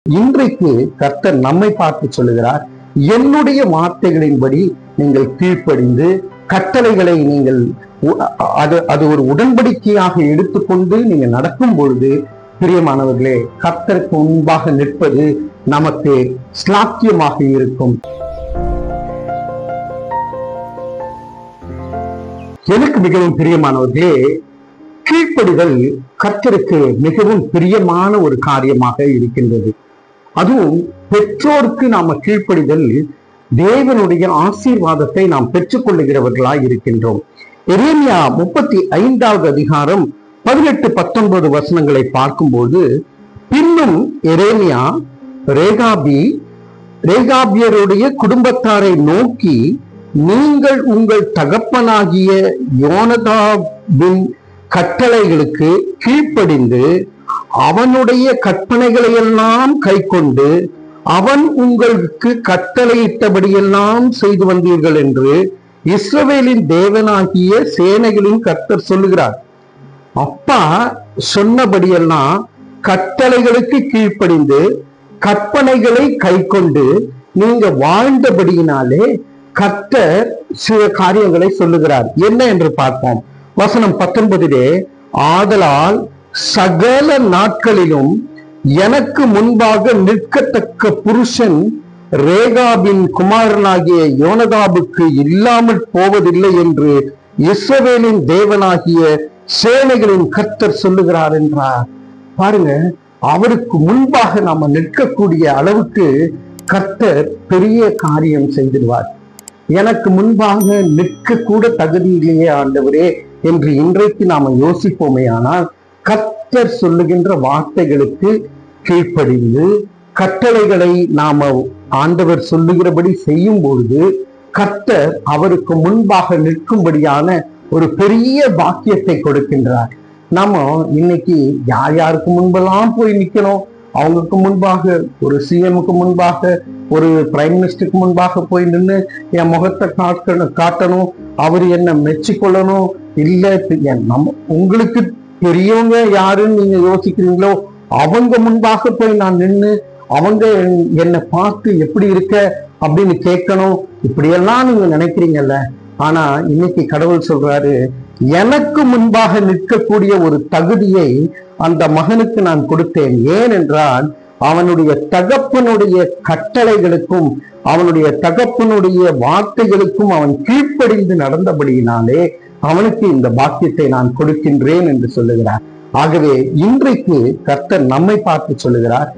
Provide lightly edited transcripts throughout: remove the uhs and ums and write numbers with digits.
இன்றைக்கு கர்த்தர் நம்மை பார்த்து சொல்லுகிறார், என்னுடைய வார்த்தைகளின்படி நீங்கள் கீழ்ப்படிந்து கட்டளைகளை நீங்கள் அது ஒரு உடன்படிக்கையாக எடுத்துக்கொண்டு நீங்க நடக்கும் பொழுது, பிரியமானவர்களே, கர்த்தருக்கு முன்பாக நிற்பது நமக்கு ஸ்லாக்கியமாக இருக்கும். எனக்கு மிகவும் பிரியமானவர்களே, கீழ்ப்படிதல் கர்த்தருக்கு மிகவும் பிரியமான ஒரு காரியமாக இருக்கின்றது. அதுவும் பெற்றோருக்கு நாம கீழ்ப்படிதல் தேவனுடைய ஆசீர்வாதத்தை நாம் பெற்றுக்கொள்ளுகிறவர்களாய் இருக்கின்றோம். எரேமியா 35வது அதிகாரம் 18-19 வசனங்களை பார்க்கும்போது, பின்னும் எரேமியா ரேகாபியருடைய குடும்பத்தாரை நோக்கி, நீங்கள் உங்கள் தகப்பனாகிய யோனதாபின் கட்டளைகளுக்கு கீழ்ப்படிந்து அவனுடைய கற்பனைகளை எல்லாம் கைக்கொண்டு அவன் உங்களுக்கு கட்டளையிட்டபடியெல்லாம் செய்து வந்தீர்கள் என்று இஸ்ரவேலின் தேவனாகிய சேனைகளின் கர்த்தர் சொல்லுகிறார். அப்பா சொன்னபடியெல்லாம் கட்டளைகளுக்கு கீழ்ப்படிந்து கற்பனைகளை கைக்கொண்டு நீங்க வாழ்ந்தபடியினாலே கர்த்தர் சில காரியங்களை சொல்லுகிறார். என்ன என்று பார்ப்போம். வசனம் 19, ஆதலால் சகல நாட்களிலும் எனக்கு முன்பாக நிற்கத்தக்க புருஷன் ரேகாபின் குமாரனாகிய யோனதாபுக்கு இல்லாமல் போவதில்லை என்று இஸ்ரவேலின் தேவனாகிய சேனைகளின் கர்த்தர் சொல்லுகிறார் என்றார். பாருங்க, அவருக்கு முன்பாக நாம நிற்கக்கூடிய அளவுக்கு கர்த்தர் பெரிய காரியம் செய்திருவார். எனக்கு முன்பாக நிற்க கூட தகுதி இல்லையே ஆண்டவரே என்று இன்றைக்கு நாம யோசிப்போமே. ஆனால் கர்த்தர் சொல்லுகின்ற வார்த்தைகளுக்கு கீழ்ப்படிந்து கட்டளைகளை நாம ஆண்டவர் சொல்லுகிறபடி செய்யும் பொழுது கர்த்தர் அவருக்கு முன்பாக நிற்கும்படியான ஒரு பெரிய பாக்கியத்தை கொடுக்கின்றார். நாம இன்னைக்கு யார் யாருக்கு முன்பெல்லாம் போய் நிக்கணும், அவங்களுக்கு முன்பாக, ஒரு சிஎம்க்கு முன்பாக, ஒரு பிரைம் மினிஸ்டருக்கு முன்பாக போய் நின்று என் முகத்தை காட்டணும், அவர் என்ன மெச்சிக்கொள்ளணும். இல்ல, உங்களுக்கு பெரியவங்க யாருன்னு நீங்க யோசிக்கிறீங்களோ அவங்க முன்பாக போய் நான் நின்று அவங்க என்னை பார்த்து எப்படி இருக்க அப்படின்னு கேட்கணும், இப்படியெல்லாம் நீங்க நினைக்கிறீங்கல்ல. ஆனா இன்னைக்கு கடவுள் சொல்றாரு, எனக்கு முன்பாக நிற்கக்கூடிய ஒரு தகுதியை அந்த மகனுக்கு நான் கொடுத்தேன். ஏனென்றால் அவனுடைய தகப்பனுடைய கட்டளைகளுக்கும் அவனுடைய தகப்பனுடைய வார்த்தைகளுக்கும் அவன் கீழ்ப்படிந்து நடந்தபடியினாலே அவனுக்கு இந்த பாக்கியத்தை நான் கொடுக்கின்றேன் என்று சொல்லுகிறார். ஆகவே இன்றைக்கு கர்த்தர் நம்மை பார்த்து சொல்லுகிறார்,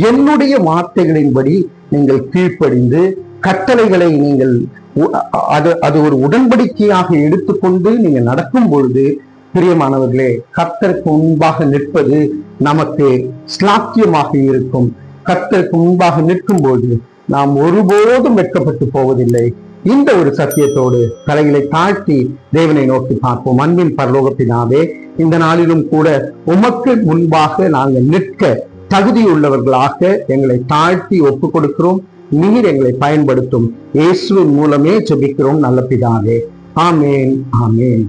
என்னுடைய வார்த்தைகளின்படி நீங்கள் கீழ்ப்படிந்து கட்டளைகளை நீங்கள் அது ஒரு உடன்படிக்கையாக எடுத்துக்கொண்டு நீங்க நடக்கும் பொழுது, பிரியமானவர்களே, கர்த்தருக்கு முன்பாக நிற்பது நமக்கு ஸ்லாக்கியமாக இருக்கும். கர்த்தருக்கு முன்பாக நிற்கும் போது நாம் ஒருபோதும் வெட்கப்பட்டு போவதில்லை. இந்த ஒரு சத்தியத்தோடு தலைகளை தாழ்த்தி தேவனை நோக்கி பார்ப்போம். அன்பின் பரலோக பிதாவே, இந்த நாளிலும் கூட உமக்கு முன்பாக நாங்கள் நிற்க தகுதியுள்ளவர்களாக எங்களை தாழ்த்தி ஒப்புக் கொடுக்கிறோம். நீர் எங்களை பயன்படுத்தும். இயேசுவின் மூலமே ஜெபிக்கிறோம் நல்ல பிதாவே. ஆமேன், ஆமேன்.